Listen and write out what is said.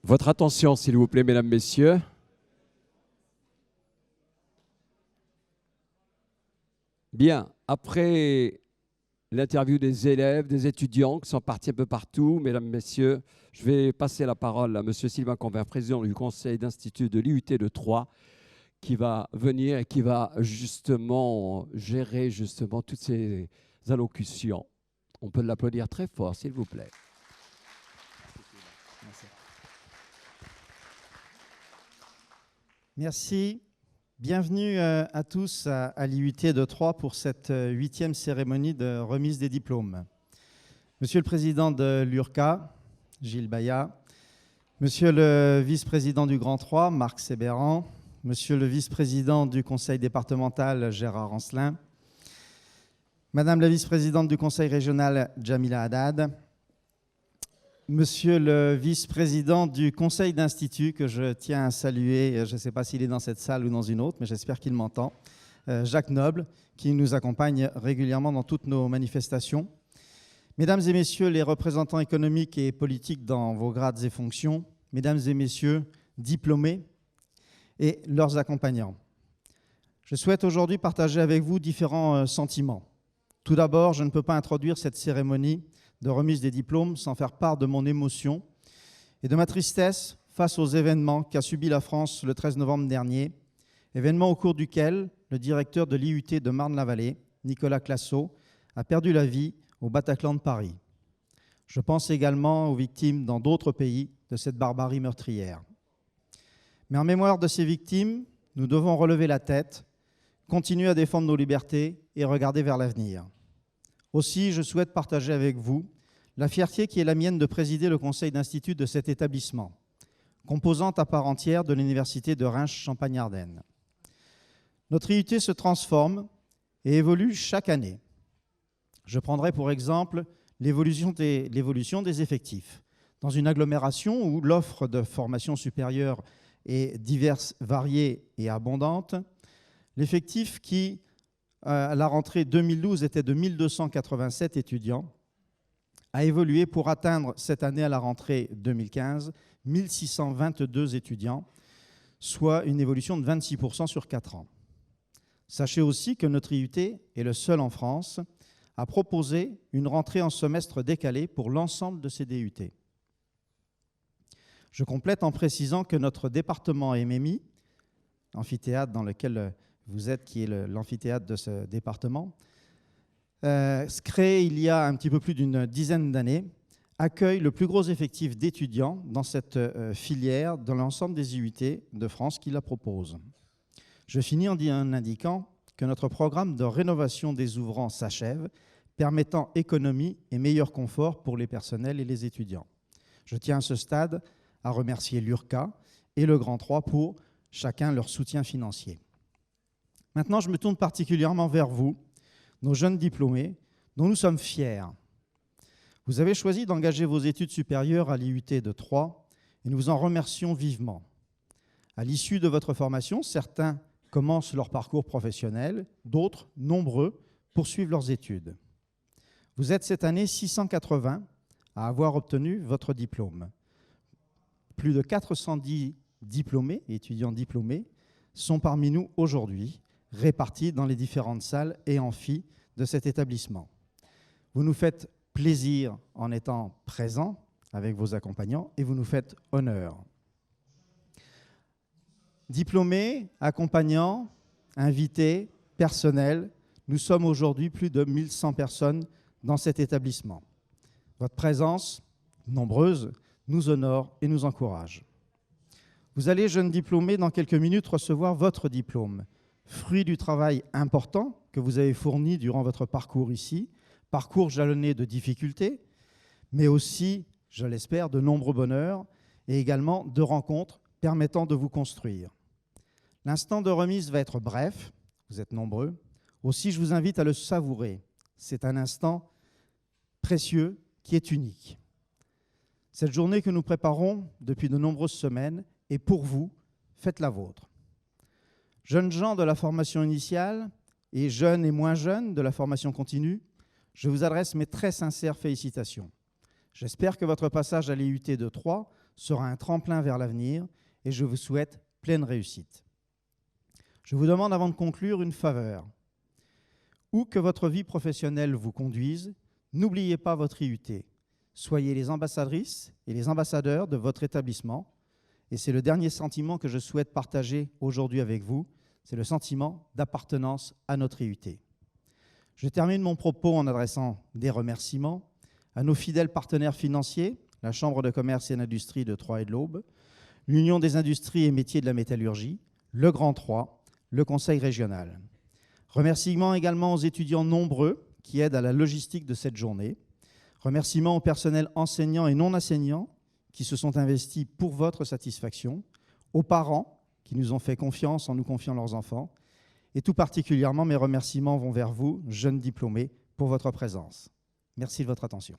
Votre attention, s'il vous plaît, mesdames, messieurs. Bien, après l'interview des élèves, des étudiants qui sont partis un peu partout, mesdames, messieurs, je vais passer la parole à M. Sylvain Convert, président du conseil d'institut de l'IUT de Troyes, qui va venir et qui va justement gérer toutes ces allocutions. On peut l'applaudir très fort, s'il vous plaît. Merci. Bienvenue à tous à l'IUT de Troyes pour cette 8e cérémonie de remise des diplômes. Monsieur le président de l'URCA, Gilles Bayat, monsieur le vice-président du Grand Troyes, Marc Sébéran, monsieur le vice-président du conseil départemental, Gérard Ancelin, madame la vice-présidente du conseil régional, Jamila Haddad, monsieur le vice-président du conseil d'institut, que je tiens à saluer, je ne sais pas s'il est dans cette salle ou dans une autre, mais j'espère qu'il m'entend, Jacques Noble, qui nous accompagne régulièrement dans toutes nos manifestations. Mesdames et messieurs les représentants économiques et politiques dans vos grades et fonctions, mesdames et messieurs diplômés et leurs accompagnants, je souhaite aujourd'hui partager avec vous différents sentiments. Tout d'abord, je ne peux pas introduire cette cérémonie de remise des diplômes sans faire part de mon émotion et de ma tristesse face aux événements qu'a subi la France le 13 novembre dernier, événement au cours duquel le directeur de l'IUT de Marne-la-Vallée, Nicolas Classot, a perdu la vie au Bataclan de Paris. Je pense également aux victimes dans d'autres pays de cette barbarie meurtrière. Mais en mémoire de ces victimes, nous devons relever la tête, continuer à défendre nos libertés et regarder vers l'avenir. Aussi, je souhaite partager avec vous la fierté qui est la mienne de présider le conseil d'institut de cet établissement, composante à part entière de l'université de Reims-Champagne-Ardenne. Notre IUT se transforme et évolue chaque année. Je prendrai pour exemple l'évolution des effectifs. Dans une agglomération où l'offre de formation supérieure est diverse, variée et abondante, l'effectif qui à la rentrée 2012 était de 1287 étudiants, a évolué pour atteindre cette année à la rentrée 2015 1622 étudiants, soit une évolution de 26% sur 4 ans. Sachez aussi que notre IUT est le seul en France à proposer une rentrée en semestre décalé pour l'ensemble de ces DUT. Je complète en précisant que notre département MMI, amphithéâtre dans lequel vous êtes, qui est l'amphithéâtre de ce département, créé il y a un petit peu plus d'une dizaine d'années, accueille le plus gros effectif d'étudiants dans cette filière dans l'ensemble des IUT de France qui la proposent. Je finis en indiquant que notre programme de rénovation des ouvrants s'achève, permettant économie et meilleur confort pour les personnels et les étudiants. Je tiens à ce stade à remercier l'URCA et le Grand Troyes pour chacun leur soutien financier. Maintenant, je me tourne particulièrement vers vous, nos jeunes diplômés, dont nous sommes fiers. Vous avez choisi d'engager vos études supérieures à l'IUT de Troyes et nous vous en remercions vivement. À l'issue de votre formation, certains commencent leur parcours professionnel, d'autres, nombreux, poursuivent leurs études. Vous êtes cette année 680 à avoir obtenu votre diplôme. Plus de 410 diplômés, étudiants diplômés, sont parmi nous aujourd'hui, répartis dans les différentes salles et amphis de cet établissement. Vous nous faites plaisir en étant présents avec vos accompagnants et vous nous faites honneur. Diplômés, accompagnants, invités, personnel, nous sommes aujourd'hui plus de 1100 personnes dans cet établissement. Votre présence, nombreuse, nous honore et nous encourage. Vous allez, jeunes diplômés, dans quelques minutes recevoir votre diplôme, fruit du travail important que vous avez fourni durant votre parcours ici, parcours jalonné de difficultés, mais aussi, je l'espère, de nombreux bonheurs et également de rencontres permettant de vous construire. L'instant de remise va être bref, vous êtes nombreux, aussi je vous invite à le savourer. C'est un instant précieux qui est unique. Cette journée que nous préparons depuis de nombreuses semaines est pour vous, faites la vôtre. Jeunes gens de la formation initiale et jeunes et moins jeunes de la formation continue, je vous adresse mes très sincères félicitations. J'espère que votre passage à l'IUT de Troyes sera un tremplin vers l'avenir et je vous souhaite pleine réussite. Je vous demande avant de conclure une faveur. Où que votre vie professionnelle vous conduise, n'oubliez pas votre IUT. Soyez les ambassadrices et les ambassadeurs de votre établissement. Et c'est le dernier sentiment que je souhaite partager aujourd'hui avec vous, c'est le sentiment d'appartenance à notre IUT. Je termine mon propos en adressant des remerciements à nos fidèles partenaires financiers, la Chambre de commerce et d'industrie de Troyes et de l'Aube, l'Union des industries et métiers de la métallurgie, le Grand Troyes, le Conseil régional. Remerciements également aux étudiants nombreux qui aident à la logistique de cette journée. Remerciements au personnel enseignant et non enseignant qui se sont investis pour votre satisfaction, aux parents qui nous ont fait confiance en nous confiant leurs enfants, et tout particulièrement mes remerciements vont vers vous, jeunes diplômés, pour votre présence. Merci de votre attention.